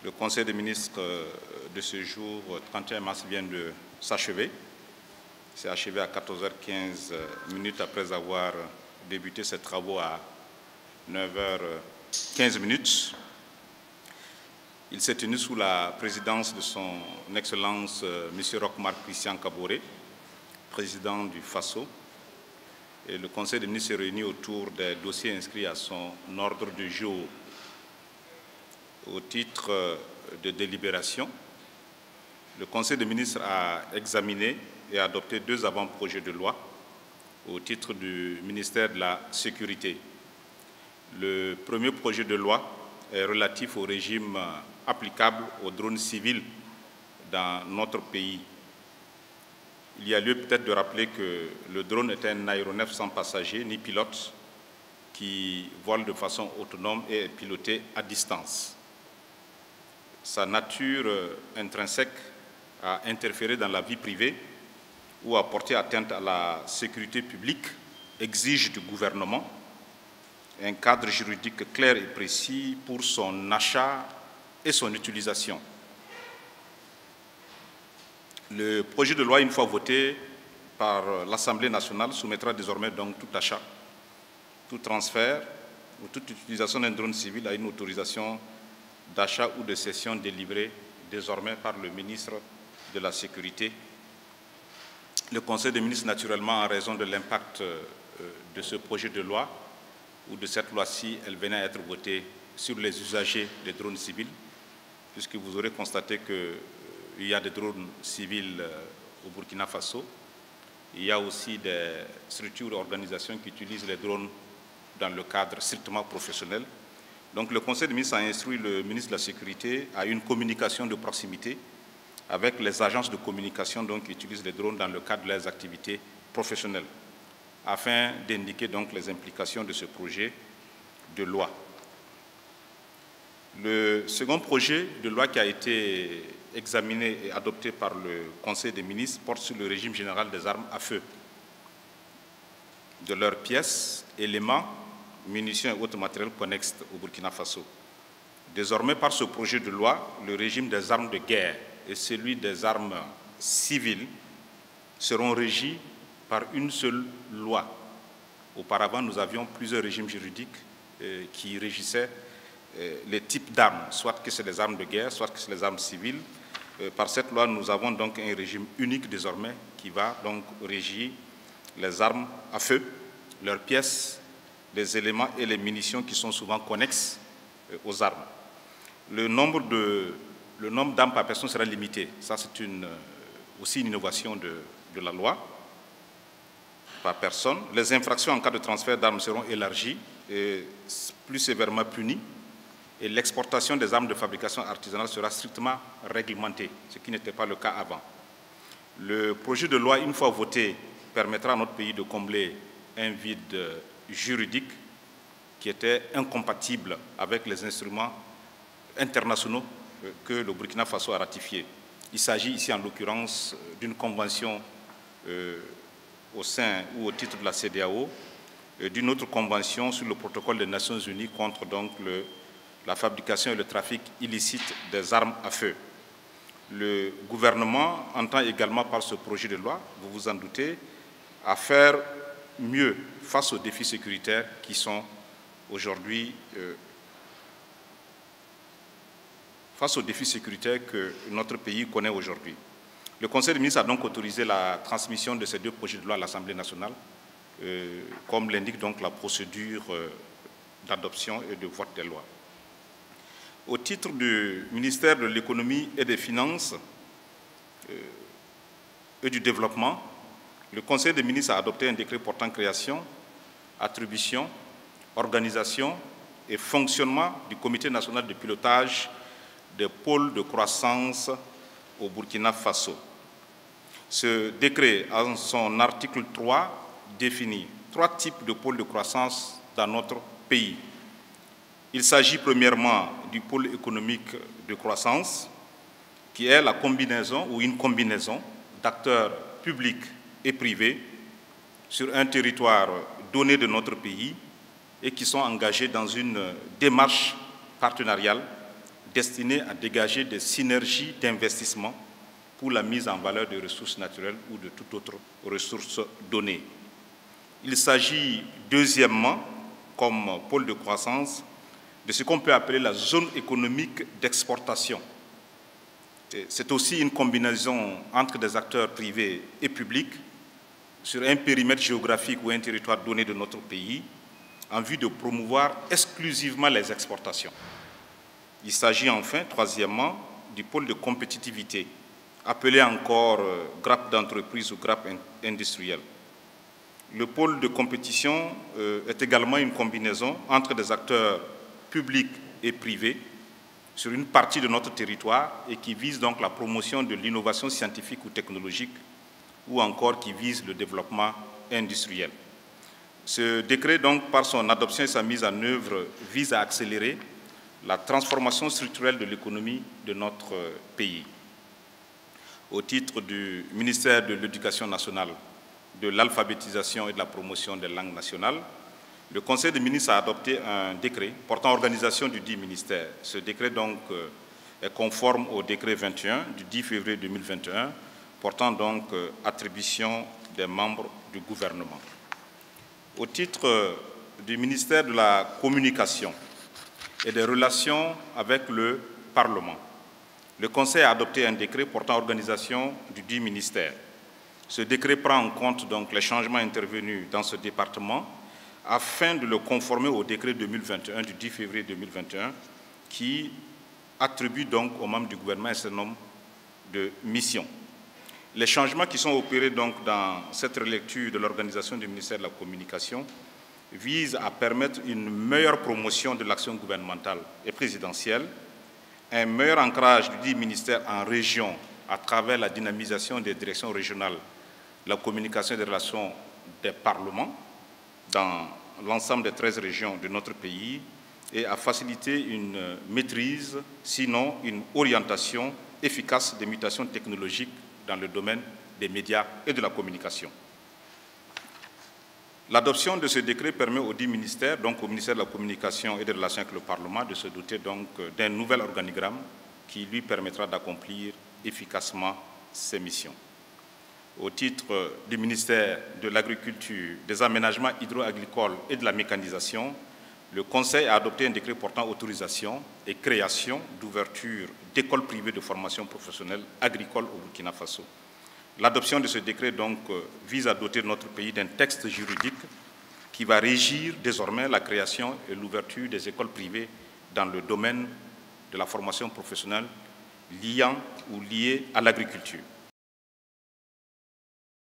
Le Conseil des ministres de ce jour, 31 mars, vient de s'achever. C'est achevé à 14h15 après avoir débuté ses travaux à 9h15. Il s'est tenu sous la présidence de son Excellence M. Roch-Marc Christian Kaboré, président du FASO. Et le Conseil des ministres s'est réuni autour des dossiers inscrits à son ordre du jour. Au titre de délibération, le Conseil des ministres a examiné et adopté 2 avant-projets de loi au titre du ministère de la Sécurité. Le premier projet de loi est relatif au régime applicable aux drones civils dans notre pays. Il y a lieu peut-être de rappeler que le drone est un aéronef sans passager ni pilote qui vole de façon autonome et est piloté à distance. Sa nature intrinsèque à interférer dans la vie privée ou à porter atteinte à la sécurité publique exige du gouvernement un cadre juridique clair et précis pour son achat et son utilisation. Le projet de loi, une fois voté par l'Assemblée nationale, soumettra désormais donc tout achat, tout transfert ou toute utilisation d'un drone civil à une autorisation d'achat ou de cession délivrée désormais par le ministre de la Sécurité. Le Conseil des ministres, naturellement, en raison de l'impact de ce projet de loi ou de cette loi-ci, elle venait à être votée sur les usagers des drones civils, puisque vous aurez constaté qu'il y a des drones civils au Burkina Faso. Il y a aussi des structures et organisations qui utilisent les drones dans le cadre strictement professionnel. Donc le Conseil des ministres a instruit le ministre de la Sécurité à une communication de proximité avec les agences de communication donc, qui utilisent les drones dans le cadre de leurs activités professionnelles, afin d'indiquer donc les implications de ce projet de loi. Le second projet de loi qui a été examiné et adopté par le Conseil des ministres porte sur le régime général des armes à feu, de leurs pièces, éléments, munitions et autres matériels connexes au Burkina Faso. Désormais, par ce projet de loi, le régime des armes de guerre et celui des armes civiles seront régis par une seule loi. Auparavant, nous avions plusieurs régimes juridiques qui régissaient les types d'armes, soit que c'est les armes de guerre, soit que c'est les armes civiles. Par cette loi, nous avons donc un régime unique désormais qui va donc régir les armes à feu, leurs pièces, les éléments et les munitions qui sont souvent connexes aux armes. Le nombre d'armes par personne sera limité. Ça, c'est aussi une innovation de la loi par personne. Les infractions en cas de transfert d'armes seront élargies et plus sévèrement punies. Et l'exportation des armes de fabrication artisanale sera strictement réglementée, ce qui n'était pas le cas avant. Le projet de loi, une fois voté, permettra à notre pays de combler un vide juridique qui était incompatible avec les instruments internationaux que le Burkina Faso a ratifiés. Il s'agit ici en l'occurrence d'une convention au sein ou au titre de la CEDEAO, d'une autre convention sur le protocole des Nations Unies contre donc la fabrication et le trafic illicite des armes à feu. Le gouvernement entend également par ce projet de loi, vous vous en doutez, à faire mieux face aux défis sécuritaires qui sont aujourd'hui face aux défis sécuritaires que notre pays connaît aujourd'hui. Le Conseil des ministres a donc autorisé la transmission de ces 2 projets de loi à l'Assemblée nationale, comme l'indique donc la procédure d'adoption et de vote des lois. Au titre du ministère de l'Économie et des Finances et du Développement, le Conseil des ministres a adopté un décret portant création, attribution, organisation et fonctionnement du Comité national de pilotage des pôles de croissance au Burkina Faso. Ce décret, en son article 3, définit 3 types de pôles de croissance dans notre pays. Il s'agit premièrement du pôle économique de croissance, qui est la combinaison ou une combinaison d'acteurs publics et privés sur un territoire donné de notre pays et qui sont engagés dans une démarche partenariale destiné à dégager des synergies d'investissement pour la mise en valeur des ressources naturelles ou de toute autre ressource donnée. Il s'agit deuxièmement, comme pôle de croissance, de ce qu'on peut appeler la zone économique d'exportation. C'est aussi une combinaison entre des acteurs privés et publics sur un périmètre géographique ou un territoire donné de notre pays en vue de promouvoir exclusivement les exportations. Il s'agit enfin, troisièmement, du pôle de compétitivité, appelé encore grappe d'entreprise ou grappe industrielle. Le pôle de compétition est également une combinaison entre des acteurs publics et privés sur une partie de notre territoire et qui vise donc la promotion de l'innovation scientifique ou technologique ou encore qui vise le développement industriel. Ce décret, donc, par son adoption et sa mise en œuvre, vise à accélérer la transformation structurelle de l'économie de notre pays. Au titre du ministère de l'Éducation nationale, de l'alphabétisation et de la promotion des langues nationales, le Conseil des ministres a adopté un décret portant organisation du dit ministère. Ce décret donc est conforme au décret 21 du 10 février 2021 portant donc attribution des membres du gouvernement. Au titre du ministère de la Communication et des relations avec le Parlement, le Conseil a adopté un décret portant organisation du dit ministère. Ce décret prend en compte donc les changements intervenus dans ce département afin de le conformer au décret 2021 du 10 février 2021 qui attribue donc aux membres du gouvernement un certain nombre de missions. Les changements qui sont opérés donc dans cette relecture de l'organisation du ministère de la Communication visent à permettre une meilleure promotion de l'action gouvernementale et présidentielle, un meilleur ancrage du dit ministère en région à travers la dynamisation des directions régionales, la communication et des relations des parlements dans l'ensemble des 13 régions de notre pays et à faciliter une maîtrise, sinon une orientation efficace des mutations technologiques dans le domaine des médias et de la communication. L'adoption de ce décret permet au dit ministère, donc au ministère de la Communication et des Relations avec le Parlement, de se doter donc d'un nouvel organigramme qui lui permettra d'accomplir efficacement ses missions. Au titre du ministère de l'Agriculture, des Aménagements hydro-agricoles et de la mécanisation, le Conseil a adopté un décret portant autorisation et création d'ouverture d'écoles privées de formation professionnelle agricole au Burkina Faso. L'adoption de ce décret donc vise à doter notre pays d'un texte juridique qui va régir désormais la création et l'ouverture des écoles privées dans le domaine de la formation professionnelle liant ou liée à l'agriculture.